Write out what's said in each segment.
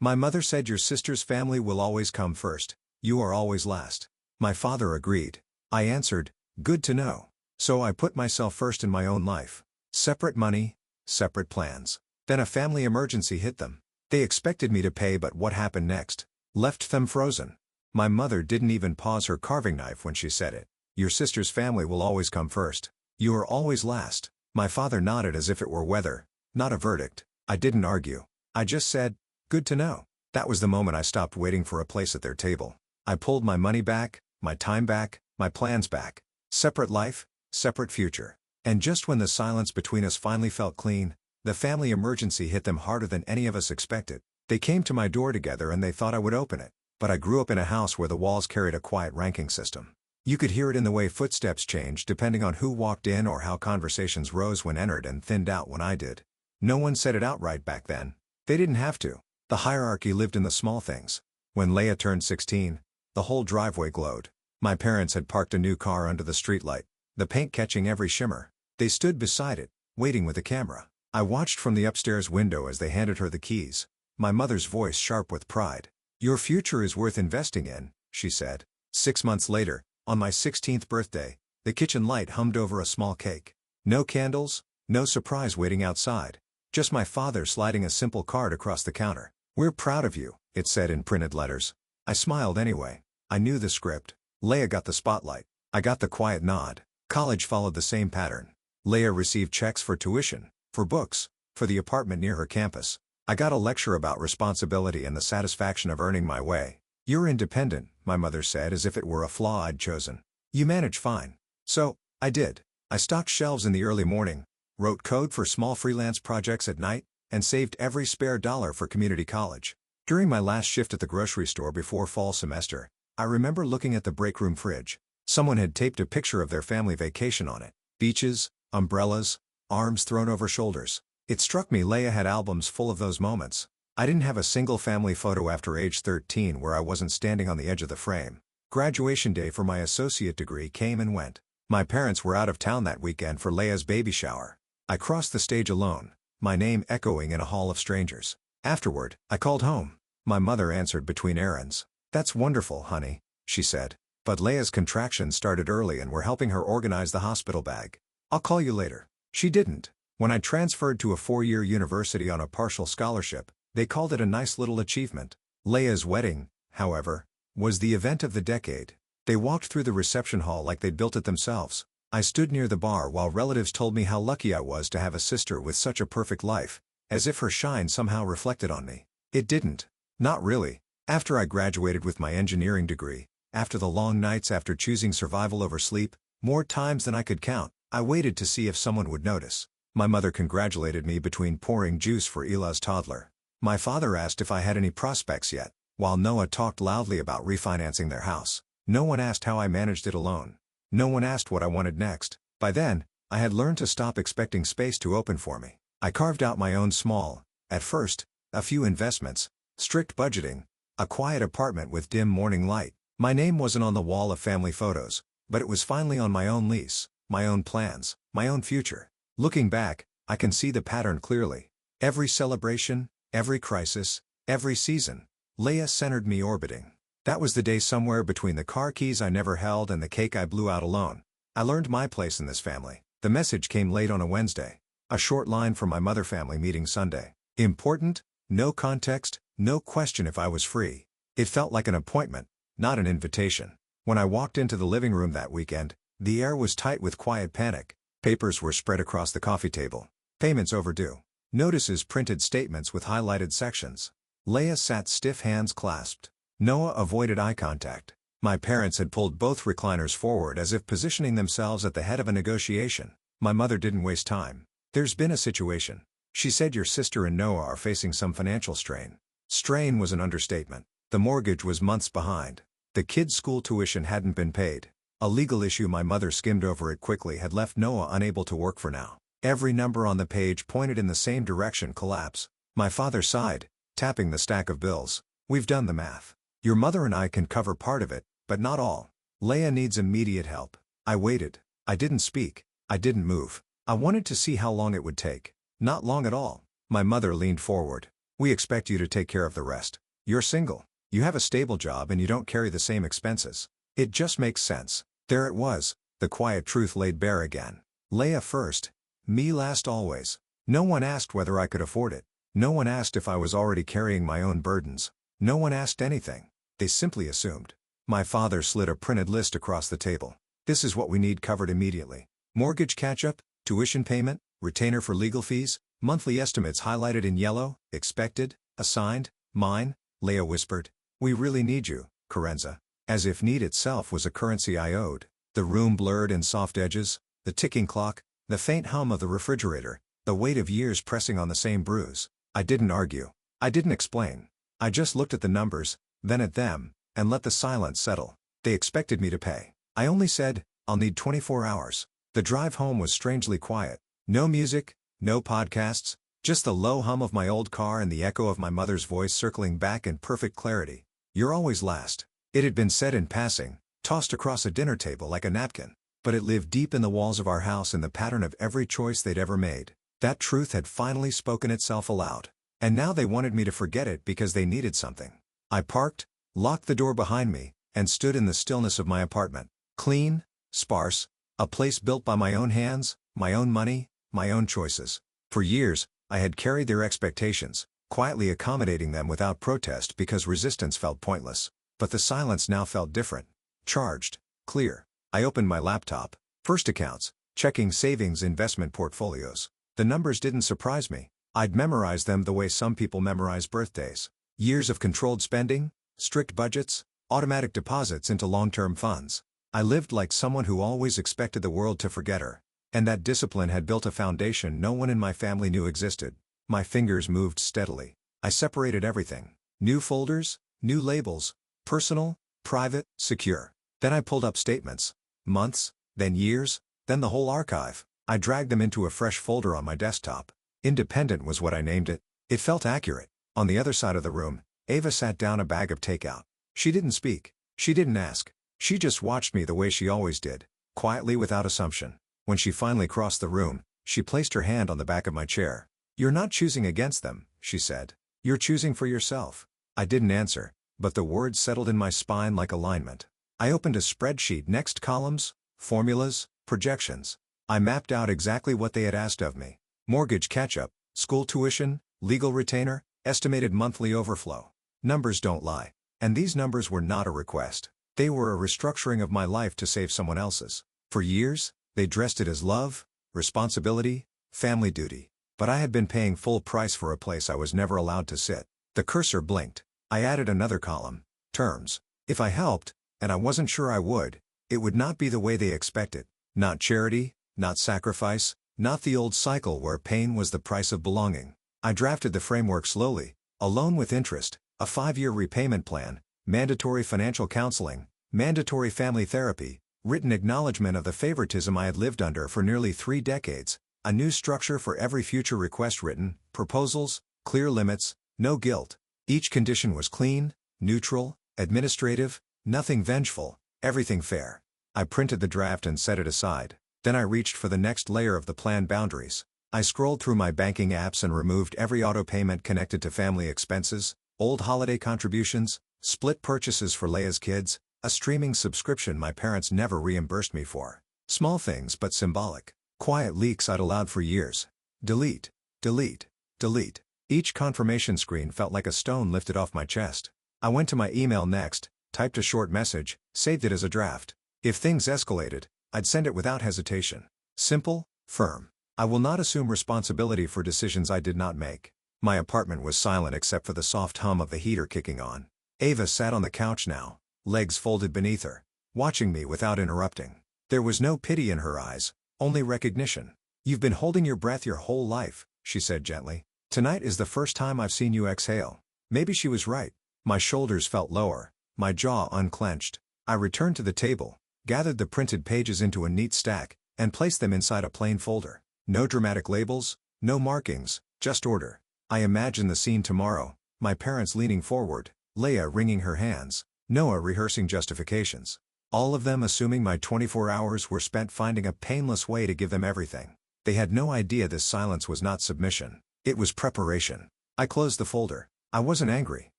My mother said your sister's family will always come first. You are always last. My father agreed. I answered, good to know. So I put myself first in my own life. Separate money, separate plans. Then a family emergency hit them. They expected me to pay, but what happened next? Left them frozen. My mother didn't even pause her carving knife when she said it. Your sister's family will always come first. You are always last. My father nodded as if it were weather, not a verdict. I didn't argue. I just said, good to know. That was the moment I stopped waiting for a place at their table. I pulled my money back, my time back, my plans back. Separate life, separate future. And just when the silence between us finally felt clean, the family emergency hit them harder than any of us expected. They came to my door together and they thought I would open it. But I grew up in a house where the walls carried a quiet ranking system. You could hear it in the way footsteps changed depending on who walked in or how conversations rose when entered and thinned out when I did. No one said it outright back then. They didn't have to. The hierarchy lived in the small things. When Leia turned 16, the whole driveway glowed. My parents had parked a new car under the streetlight, the paint catching every shimmer. They stood beside it, waiting with a camera. I watched from the upstairs window as they handed her the keys. My mother's voice sharp with pride. Your future is worth investing in, she said. 6 months later, on my 16th birthday, the kitchen light hummed over a small cake. No candles, no surprise waiting outside. Just my father sliding a simple card across the counter. We're proud of you, it said in printed letters. I smiled anyway. I knew the script. Leia got the spotlight. I got the quiet nod. College followed the same pattern. Leia received checks for tuition, for books, for the apartment near her campus. I got a lecture about responsibility and the satisfaction of earning my way. You're independent, my mother said as if it were a flaw I'd chosen. You manage fine. So, I did. I stocked shelves in the early morning, wrote code for small freelance projects at night, and saved every spare dollar for community college. During my last shift at the grocery store before fall semester, I remember looking at the break room fridge. Someone had taped a picture of their family vacation on it. Beaches, umbrellas, arms thrown over shoulders. It struck me Leia had albums full of those moments. I didn't have a single family photo after age 13 where I wasn't standing on the edge of the frame. Graduation day for my associate degree came and went. My parents were out of town that weekend for Leia's baby shower. I crossed the stage alone, my name echoing in a hall of strangers. Afterward, I called home. My mother answered between errands. That's wonderful, honey, she said. But Leia's contractions started early and were helping her organize the hospital bag. I'll call you later. She didn't. When I transferred to a 4-year university on a partial scholarship, they called it a nice little achievement. Leia's wedding, however, was the event of the decade. They walked through the reception hall like they'd built it themselves. I stood near the bar while relatives told me how lucky I was to have a sister with such a perfect life, as if her shine somehow reflected on me. It didn't. Not really. After I graduated with my engineering degree, after the long nights after choosing survival over sleep, more times than I could count, I waited to see if someone would notice. My mother congratulated me between pouring juice for Ila's toddler. My father asked if I had any prospects yet, while Noah talked loudly about refinancing their house. No one asked how I managed it alone. No one asked what I wanted next. By then, I had learned to stop expecting space to open for me. I carved out my own small, at first, a few investments, strict budgeting, a quiet apartment with dim morning light. My name wasn't on the wall of family photos, but it was finally on my own lease, my own plans, my own future. Looking back, I can see the pattern clearly. Every celebration, every crisis, every season, Leia centered me orbiting. That was the day somewhere between the car keys I never held and the cake I blew out alone. I learned my place in this family. The message came late on a Wednesday. A short line from my mother family meeting Sunday. Important, no context, no question if I was free. It felt like an appointment, not an invitation. When I walked into the living room that weekend, the air was tight with quiet panic. Papers were spread across the coffee table. Payments overdue. Notices printed statements with highlighted sections. Leia sat stiff, hands clasped. Noah avoided eye contact. My parents had pulled both recliners forward as if positioning themselves at the head of a negotiation. My mother didn't waste time. There's been a situation. She said your sister and Noah are facing some financial strain. Strain was an understatement. The mortgage was months behind. The kids' school tuition hadn't been paid. A legal issue my mother skimmed over it quickly had left Noah unable to work for now. Every number on the page pointed in the same direction: collapse. My father sighed, tapping the stack of bills. We've done the math. Your mother and I can cover part of it, but not all. Leia needs immediate help. I waited. I didn't speak. I didn't move. I wanted to see how long it would take. Not long at all. My mother leaned forward. We expect you to take care of the rest. You're single. You have a stable job and you don't carry the same expenses. It just makes sense. There it was, the quiet truth laid bare again. Leah first, me last always. No one asked whether I could afford it. No one asked if I was already carrying my own burdens. No one asked anything. They simply assumed. My father slid a printed list across the table. This is what we need covered immediately. Mortgage catch-up, tuition payment, retainer for legal fees, monthly estimates highlighted in yellow, expected, assigned, mine, Leah whispered. We really need you, Carenza. As if need itself was a currency I owed. The room blurred in soft edges, the ticking clock, the faint hum of the refrigerator, the weight of years pressing on the same bruise. I didn't argue. I didn't explain. I just looked at the numbers, then at them, and let the silence settle. They expected me to pay. I only said, I'll need 24 hours. The drive home was strangely quiet. No music, no podcasts, just the low hum of my old car and the echo of my mother's voice circling back in perfect clarity. You're always last. It had been said in passing, tossed across a dinner table like a napkin, but it lived deep in the walls of our house in the pattern of every choice they'd ever made. That truth had finally spoken itself aloud. And now they wanted me to forget it because they needed something. I parked, locked the door behind me, and stood in the stillness of my apartment. Clean, sparse, a place built by my own hands, my own money, my own choices. For years, I had carried their expectations, quietly accommodating them without protest because resistance felt pointless. But the silence now felt different. Charged, clear. I opened my laptop. First accounts, checking savings investment portfolios. The numbers didn't surprise me. I'd memorized them the way some people memorize birthdays. Years of controlled spending, strict budgets, automatic deposits into long-term funds. I lived like someone who always expected the world to forget her. And that discipline had built a foundation no one in my family knew existed. My fingers moved steadily. I separated everything. New folders, new labels, personal, private, secure. Then I pulled up statements. Months, then years, then the whole archive. I dragged them into a fresh folder on my desktop. Independent was what I named it. It felt accurate. On the other side of the room, Ava sat down a bag of takeout. She didn't speak. She didn't ask. She just watched me the way she always did, quietly without assumption. When she finally crossed the room, she placed her hand on the back of my chair. You're not choosing against them, she said. You're choosing for yourself. I didn't answer, but the words settled in my spine like alignment. I opened a spreadsheet. Next columns, formulas, projections. I mapped out exactly what they had asked of me. Mortgage catch-up, school tuition, legal retainer, estimated monthly overflow. Numbers don't lie. And these numbers were not a request. They were a restructuring of my life to save someone else's. For years, they dressed it as love, responsibility, family duty. But I had been paying full price for a place I was never allowed to sit. The cursor blinked. I added another column. Terms. If I helped, and I wasn't sure I would, it would not be the way they expected. Not charity, not sacrifice, not the old cycle where pain was the price of belonging. I drafted the framework slowly, a loan with interest, a 5-year repayment plan, mandatory financial counseling, mandatory family therapy, written acknowledgement of the favoritism I had lived under for nearly 3 decades, a new structure for every future request written, proposals, clear limits, no guilt. Each condition was clean, neutral, administrative, nothing vengeful, everything fair. I printed the draft and set it aside. Then I reached for the next layer of the plan boundaries. I scrolled through my banking apps and removed every auto payment connected to family expenses, old holiday contributions, split purchases for Leia's kids, a streaming subscription my parents never reimbursed me for. Small things but symbolic. Quiet leaks I'd allowed for years. Delete, delete, delete. Each confirmation screen felt like a stone lifted off my chest. I went to my email next, typed a short message, saved it as a draft. If things escalated, I'd send it without hesitation. Simple, firm. I will not assume responsibility for decisions I did not make. My apartment was silent except for the soft hum of the heater kicking on. Ava sat on the couch now, legs folded beneath her, watching me without interrupting. There was no pity in her eyes, only recognition. You've been holding your breath your whole life, she said gently. Tonight is the first time I've seen you exhale. Maybe she was right. My shoulders felt lower, my jaw unclenched. I returned to the table, gathered the printed pages into a neat stack, and placed them inside a plain folder. No dramatic labels, no markings, just order. I imagined the scene tomorrow, my parents leaning forward, Leah wringing her hands, Noah rehearsing justifications. All of them assuming my 24 hours were spent finding a painless way to give them everything. They had no idea this silence was not submission. It was preparation. I closed the folder. I wasn't angry.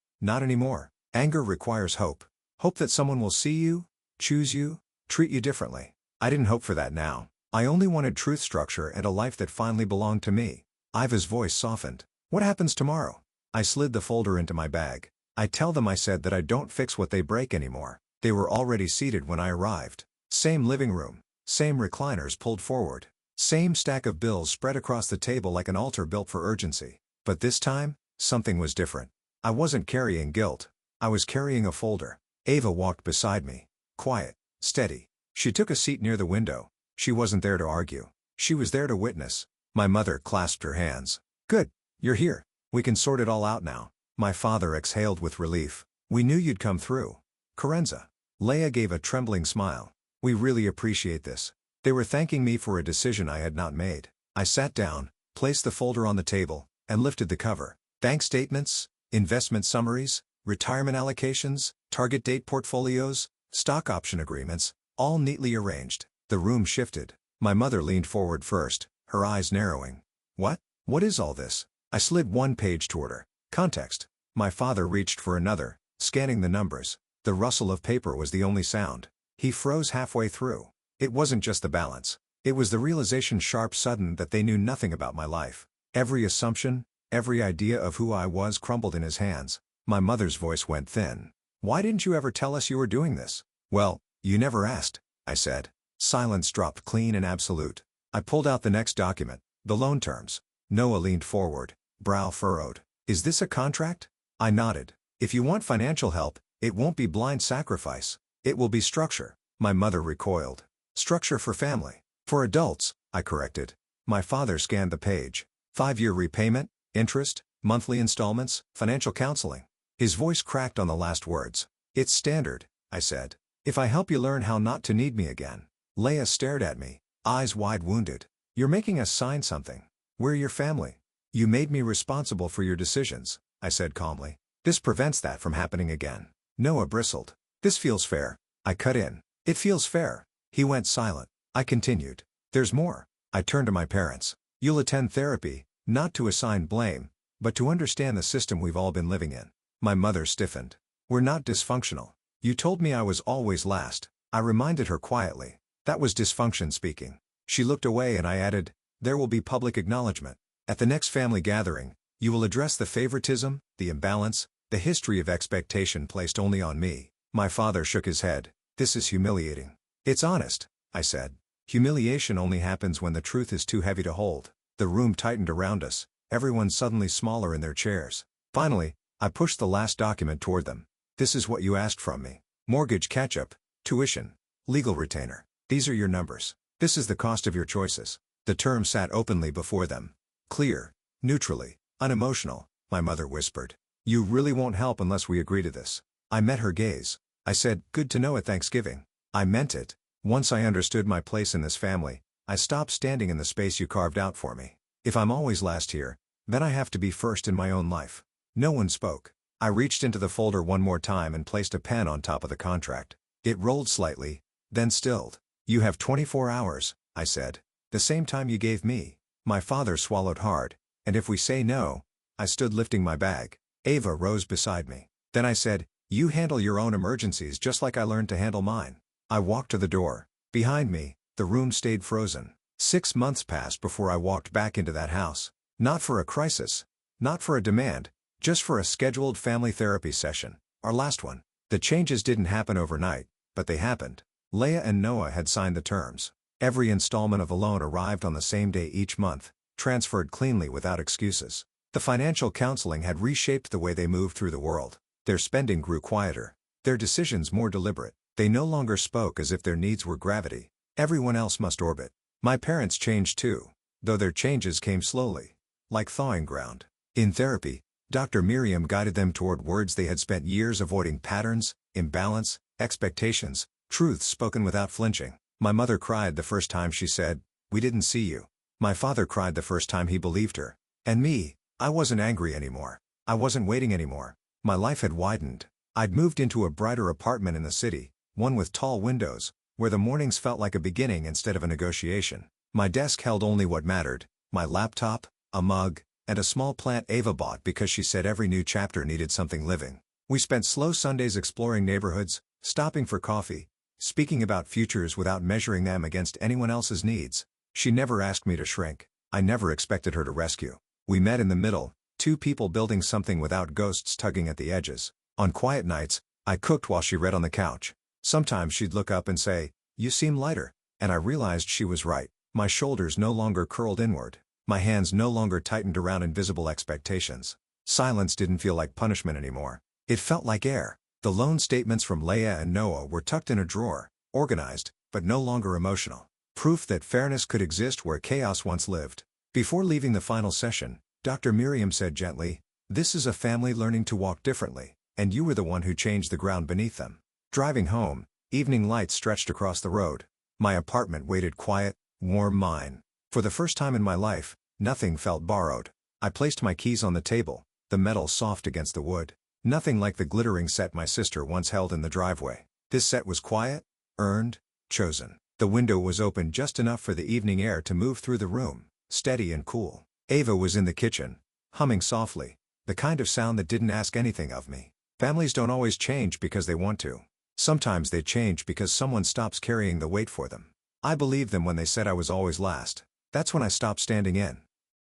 Not anymore. Anger requires hope. Hope that someone will see you, choose you, treat you differently. I didn't hope for that now. I only wanted truth, structure, and a life that finally belonged to me. Iva's voice softened. What happens tomorrow? I slid the folder into my bag. I tell them I said that I don't fix what they break anymore. They were already seated when I arrived. Same living room. Same recliners pulled forward. Same stack of bills spread across the table like an altar built for urgency. But this time, something was different. I wasn't carrying guilt. I was carrying a folder. Ava walked beside me. Quiet. Steady. She took a seat near the window. She wasn't there to argue. She was there to witness. My mother clasped her hands. Good. You're here. We can sort it all out now. My father exhaled with relief. We knew you'd come through. Karenza. Leia gave a trembling smile. We really appreciate this. They were thanking me for a decision I had not made. I sat down, placed the folder on the table, and lifted the cover. Bank statements, investment summaries, retirement allocations, target date portfolios, stock option agreements, all neatly arranged. The room shifted. My mother leaned forward first, her eyes narrowing. What? What is all this? I slid one page toward her. Context. My father reached for another, scanning the numbers. The rustle of paper was the only sound. He froze halfway through. It wasn't just the balance. It was the realization, sharp, sudden, that they knew nothing about my life. Every assumption, every idea of who I was crumbled in his hands. My mother's voice went thin. Why didn't you ever tell us you were doing this? Well, you never asked, I said. Silence dropped clean and absolute. I pulled out the next document, the loan terms. Noah leaned forward, brow furrowed. Is this a contract? I nodded. If you want financial help, it won't be blind sacrifice. It will be structure. My mother recoiled. Structure for family. For adults, I corrected. My father scanned the page. 5-year repayment, interest, monthly installments, financial counseling. His voice cracked on the last words. It's standard, I said. If I help you learn how not to need me again. Leia stared at me, eyes wide wounded. You're making us sign something. We're your family. You made me responsible for your decisions, I said calmly. This prevents that from happening again. Noah bristled. This feels fair. I cut in. It feels fair. He went silent. I continued. There's more. I turned to my parents. You'll attend therapy, not to assign blame, but to understand the system we've all been living in. My mother stiffened. We're not dysfunctional. You told me I was always last. I reminded her quietly. That was dysfunction speaking. She looked away and I added, there will be public acknowledgement. At the next family gathering, you will address the favoritism, the imbalance, the history of expectation placed only on me. My father shook his head. This is humiliating. It's honest, I said. Humiliation only happens when the truth is too heavy to hold. The room tightened around us, everyone suddenly smaller in their chairs. Finally, I pushed the last document toward them. This is what you asked from me. Mortgage catch-up, tuition, legal retainer. These are your numbers. This is the cost of your choices. The term sat openly before them. Clear, neutrally, unemotional, my mother whispered. You really won't help unless we agree to this. I met her gaze. I said, good to know at Thanksgiving. I meant it. Once I understood my place in this family, I stopped standing in the space you carved out for me. If I'm always last here, then I have to be first in my own life. No one spoke. I reached into the folder one more time and placed a pen on top of the contract. It rolled slightly, then stilled. You have 24 hours, I said. The same time you gave me. My father swallowed hard. And if we say no, I stood lifting my bag. Ava rose beside me. Then I said, you handle your own emergencies just like I learned to handle mine. I walked to the door. Behind me, the room stayed frozen. 6 months passed before I walked back into that house. Not for a crisis. Not for a demand. Just for a scheduled family therapy session. Our last one. The changes didn't happen overnight, but they happened. Leia and Noah had signed the terms. Every installment of the loan arrived on the same day each month, transferred cleanly without excuses. The financial counseling had reshaped the way they moved through the world. Their spending grew quieter. Their decisions more deliberate. They no longer spoke as if their needs were gravity. Everyone else must orbit. My parents changed too, though their changes came slowly, like thawing ground. In therapy, Dr. Miriam guided them toward words they had spent years avoiding: patterns, imbalance, expectations, truths spoken without flinching. My mother cried the first time she said, "We didn't see you." My father cried the first time he believed her. And me, I wasn't angry anymore. I wasn't waiting anymore. My life had widened. I'd moved into a brighter apartment in the city, one with tall windows, where the mornings felt like a beginning instead of a negotiation. My desk held only what mattered: my laptop, a mug, and a small plant Ava bought because she said every new chapter needed something living. We spent slow Sundays exploring neighborhoods, stopping for coffee, speaking about futures without measuring them against anyone else's needs. She never asked me to shrink. I never expected her to rescue. We met in the middle, two people building something without ghosts tugging at the edges. On quiet nights, I cooked while she read on the couch. Sometimes she'd look up and say, "You seem lighter," and I realized she was right. My shoulders no longer curled inward. My hands no longer tightened around invisible expectations. Silence didn't feel like punishment anymore. It felt like air. The loan statements from Leia and Noah were tucked in a drawer, organized, but no longer emotional. Proof that fairness could exist where chaos once lived. Before leaving the final session, Dr. Miriam said gently, "This is a family learning to walk differently, and you were the one who changed the ground beneath them." Driving home, evening lights stretched across the road. My apartment waited quiet, warm mine. For the first time in my life, nothing felt borrowed. I placed my keys on the table, the metal soft against the wood. Nothing like the glittering set my sister once held in the driveway. This set was quiet, earned, chosen. The window was open just enough for the evening air to move through the room, steady and cool. Ava was in the kitchen, humming softly, the kind of sound that didn't ask anything of me. Families don't always change because they want to. Sometimes they change because someone stops carrying the weight for them. I believed them when they said I was always last. That's when I stopped standing in.